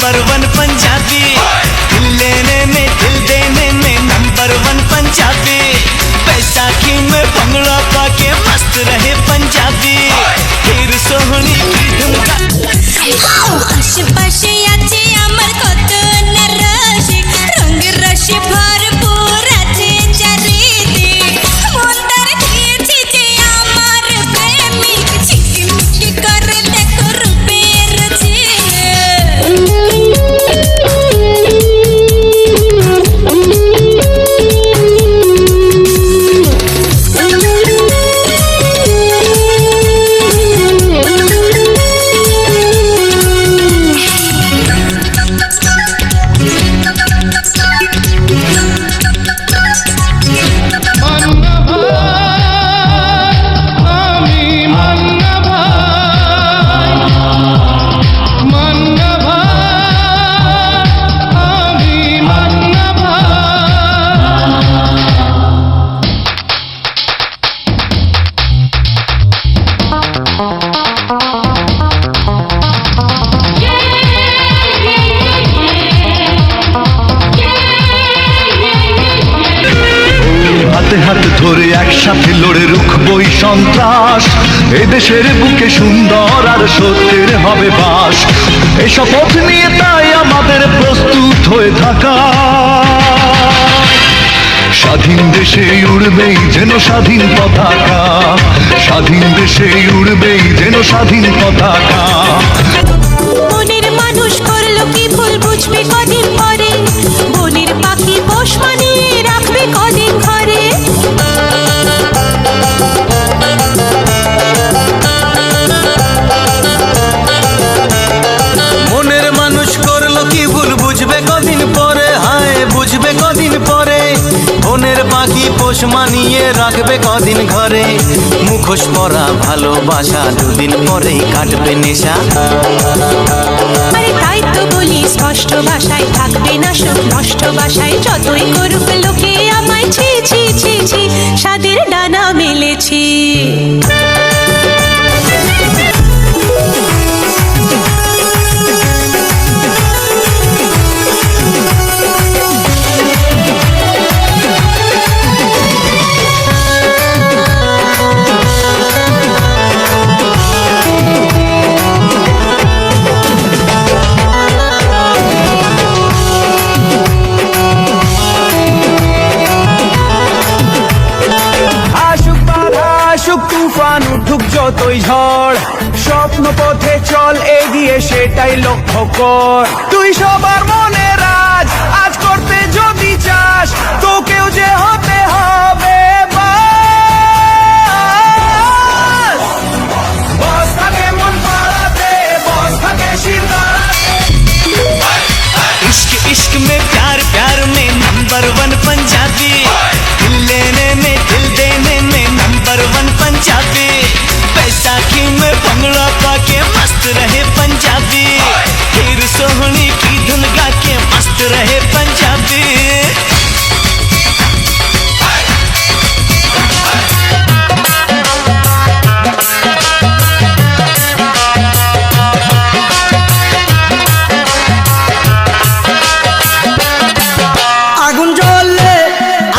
Number one Punjabi, दिल लेने में दिल देने में नंबर वन पंजाबी। बैसाखी में भंगड़ा पाके मस्त रहे पंजाबी, फिर सोहनी की धुन का आशेपाशे আছে আমার কত না রসিক, রঙ রসে ভরপুর আছে চারিদিক। মন তার দিয়েছে যে আমার প্রেমিক, ঝিকিমিকি করে দেখো রূপের হাত ধরে একসাথে লড়ে রুখবই সন্ত্রাস, এদেশের বুকে সুন্দর আর সত্যের হবে বাস। এই শপথ নিয়ে তাই আমাদের প্রস্তুত হয়ে থাকা, স্বাধীন দেশে উড়বেই যেন স্বাধীন পতাকা, স্বাধীন দেশে উড়বেই যেন স্বাধীন পতাকা। মনের মানুষ করলো কি ভুল বুঝবে কদিন পরে, বনের পাখি পোষ মানিয়ে রাখবে কদিন ঘরে। মনের মানুষ করলো কি ভুল বুঝবে কদিন পরে, হায় বুঝবে কদিন পরে। বনের পাখি পোষ মানিয়ে রাখবে কদিন ঘরে। মুখোশ পরা ভালোবাসা দুদিন পরেই কাটবে নেশা। আরে তাই তো বলি স্পষ্ট ভাষায় থাকবে না সুখ, নষ্ট ভাষায় যতই করুক লোকে আমায় ছি ছি ছি ছি, স্বাদের ডানা মেলেছি। তুফান উঠুক যতই ঝড়, স্বপ্ন পথে চল এগিয়ে সেটাই লক্ষ্য কর। তুই সবার মনে রাজ, আজ করতে যদি চাস তোকেও যে হতে হবে বস থাকে মন পাড়াতে, বস থাকে শির দাঁড়াতে। इश्क इश्क में प्यार प्यार में नंबर वन पंजाबी, दिल लेने में दिल देने में नंबर वन पंजाबी। बैसाखी में भंगड़ा पाके मस्त रहे पंजाबी, फिर सोहनी की धुन गा के मस्त रहे पंजाबी।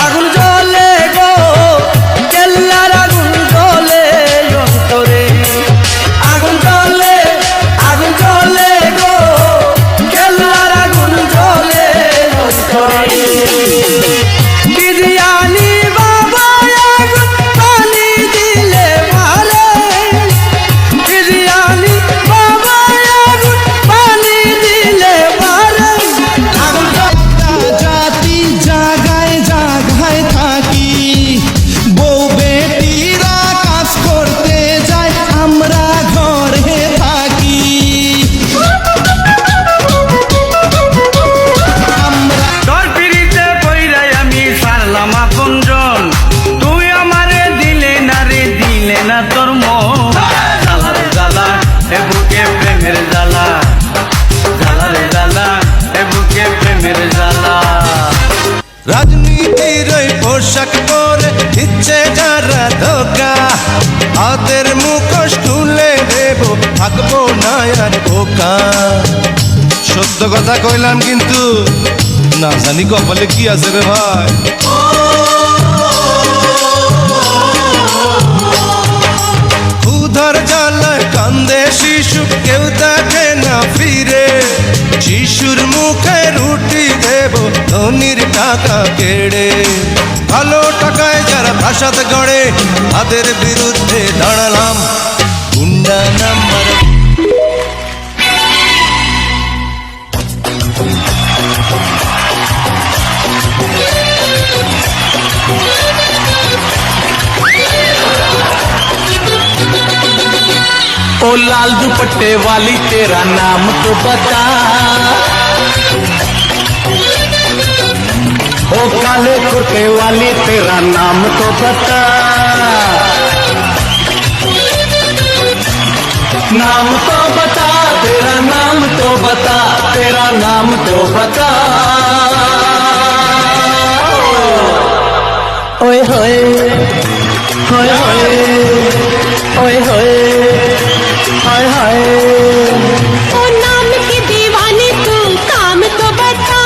আগুন জ্বলে গো, কেল্লার আগুন জ্বলে অন্তরে। আগুন জ্বলে গো, কেল্লার আগুন জ্বলে অন্তরে। বিরিয়ানি বাবা আগুন পানি দিলে মারে, বিরিয়ানি বাবা আগুন পানি দিলে মারে। আগুন জাতি জাগায় জাগায় থাকি, বউ বেটিরা কাজ করতে যায়, আমরা ঘরে থাকি। তোর পিড়িতে পইরাই আমি সারলাম আপনজন, তুই আমারে দিলে না তোর মন। জ্বালা রে জ্বালা এ বুকে প্রেমের জ্বালা, জ্বালা রে জ্বালা এ বুকে প্রেমের জ্বালা। রাজনীতির ওই পোশাক পরে দিচ্ছে যারা ধোকা, হাতের মুখোশ তুলে দেব, থাকবো না আর বোকা। সত্য কথা কইলাম কিন্তু না জানি কপালে কি আছে রে ভাই। ক্ষুধার জ্বালায় কান্দে শিশু, কেউ দেখে না ফিরে। শিশুর মুখে রুটি দেব ধনির টাকা কেড়ে। ভালো টাকায় যারা প্রাসাদ গড়ে তাদের বিরুদ্ধে দাঁড়ালাম। গুন্ডা নাম্বার ओ लाल दुपट्टे वाली तेरा नाम तो बता, ओ काले कुर्ते वाली तेरा नाम तो बता, नाम तो बता, तेरा नाम तो बता, तेरा नाम तो बता। ओए होए होए होए ओए होए हाय हाय। ओ नाम के दीवाने तू काम तो बता,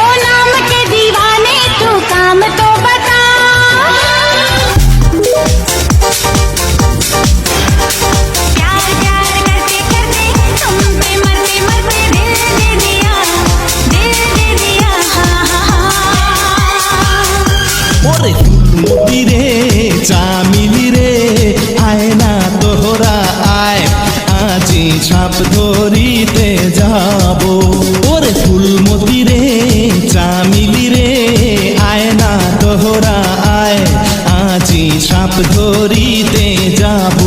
ओ नाम के दीवाने तू काम तो बता। प्यार प्यार करते करते तुम पे मरते मरते दिल दे दिया, दिल दे दिया। हाँ हाँ हाँ। ओरे मोती रे चामिली रे आय ना तोहरा आय আজি ছাপ ধরিতে যাব। ওরে ফুলমতি রে চামিলি রে আয় না তোহরা আয় আজি ছাপ ধরিতে যাব।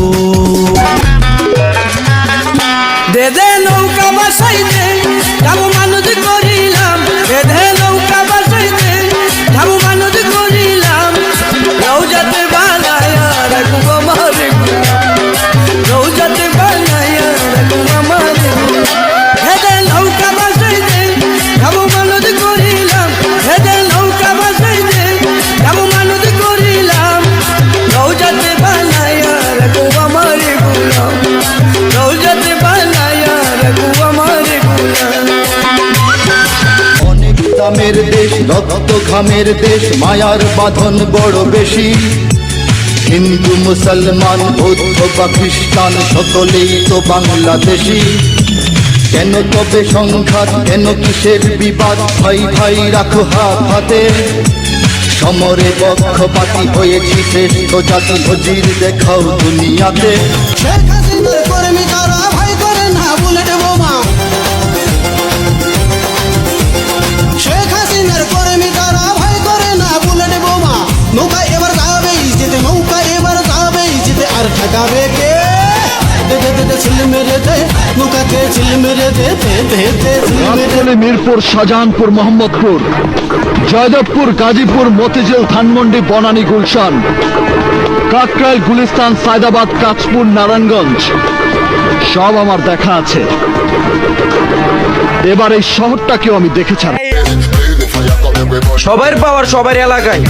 দে দে নৌকা বাসাই দে যাবো মানুষ করিলাম, দে দে নৌকা বাসাই দে যাবো মানুষ করিলাম। রৌজাতে বানায়া রাখবো আমারে গুলাম, রৌজাতে বানায়া রাখবো আমারে গুলাম। দে দে নৌকা বাসাই দে যাবো মানুষ করিলাম, দে দে নৌকা বাসাই দে যাবো মানুষ করিলাম। রৌজাতে বানায়া রাখবো আমারে গুলাম, রৌজাতে বানায়া রাখবো আমারে গুলাম। অনেক দামের দেশ, রক্ত ঘামের দেশ, মায়ার বাঁধন বড় বেশি। হিন্দু মুসলমান বৌদ্ধ বা খ্রিস্টান সকলেই তো বাংলাদেশি। কেন তবে সংঘাত, কেন কিসের বিবাদ? ভাই ভাই রাখো হাত হাতে, সমরে পক্ষপাতী হয়েছি শ্রেষ্ঠ জাতি, নজির দেখাও দুনিয়াতে। শেখ হাসিনার কর্মী তারা ভয় করে না বুলেট বোমা, শেখ হাসিনার কর্মী তারা ভয় করে না বুলেট বোমা। নৌকা এবার যাবেই যেতে, নৌকা এবার যাবেই যেতে, আর ঠকাবে কে? দে দে দে দে ছিল মেরে দে, নৌকাকে ছিল মেরে দে, দে দে দে ছিল মেরে দে। রাজধানী মিরপুর, শাহজাহানপুর, মোহাম্মদপুর, জয়দেবপুর, গাজীপুর, মতিঝিল, ধানমন্ডি, বনানী, গুলশান, কাকরাইল, গুলিস্তান, সায়দাবাদ, কাঁচপুর, নারায়ণগঞ্জ সব আমার দেখা আছে। এবার এই শহরটাকেও আমি দেখে ছাড়ব। সবার পাওয়ার সবার এলাকায়।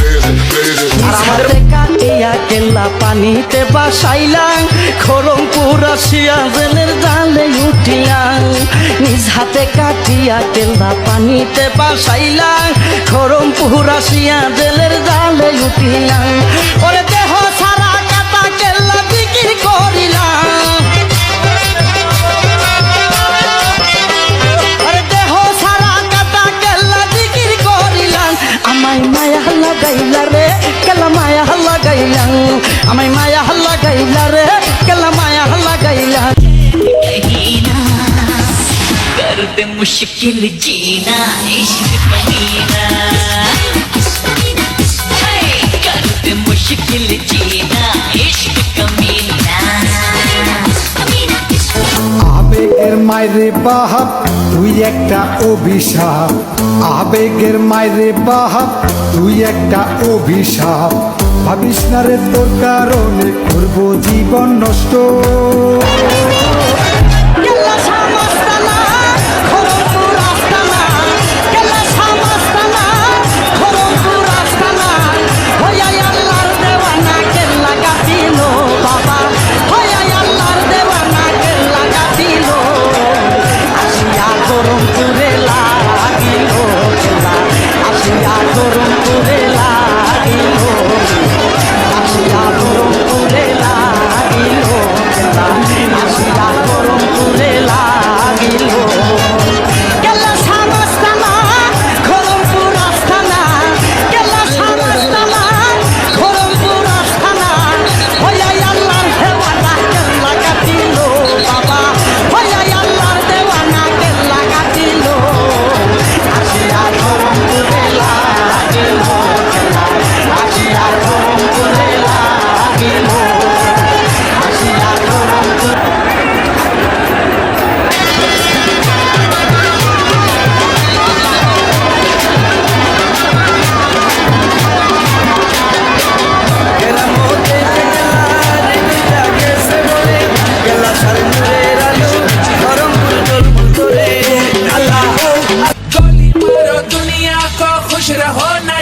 আর আমাদের কাটিয়া কেল্লা পানিতে বাসাইলাম, খড়মপুর আসিয়া জেলের জালে উঠিলাম। নিজ হাতে কাটিয়া কেল্লা পানিতে বাসাইলাম, খড়মপুর আসিয়া জেলের জালে উঠিলাম। ওরে দেহ সারা কাটা কেল্লা বিক্রি করিলাম, আমায় মায়া লাগাইলা রে কেলা মায়া লাগাইলা, আমায় মায়া লাগাইলা রে কেলা মায়া লাগাইলা। कर दे मुश्किल जीना इश्क कमीना, कर दे मुश्किल जीना इश्क कमीना। আবেগের মাইরে বাহাপ তুই একটা অভিশাপ, আবেগের মাইরে বাহাপ তুই একটা অভিশাপ। ভাবিস না রে তোর কারণে করবো জীবন নষ্ট। আল্লাহর দেওয়ানা रहो ना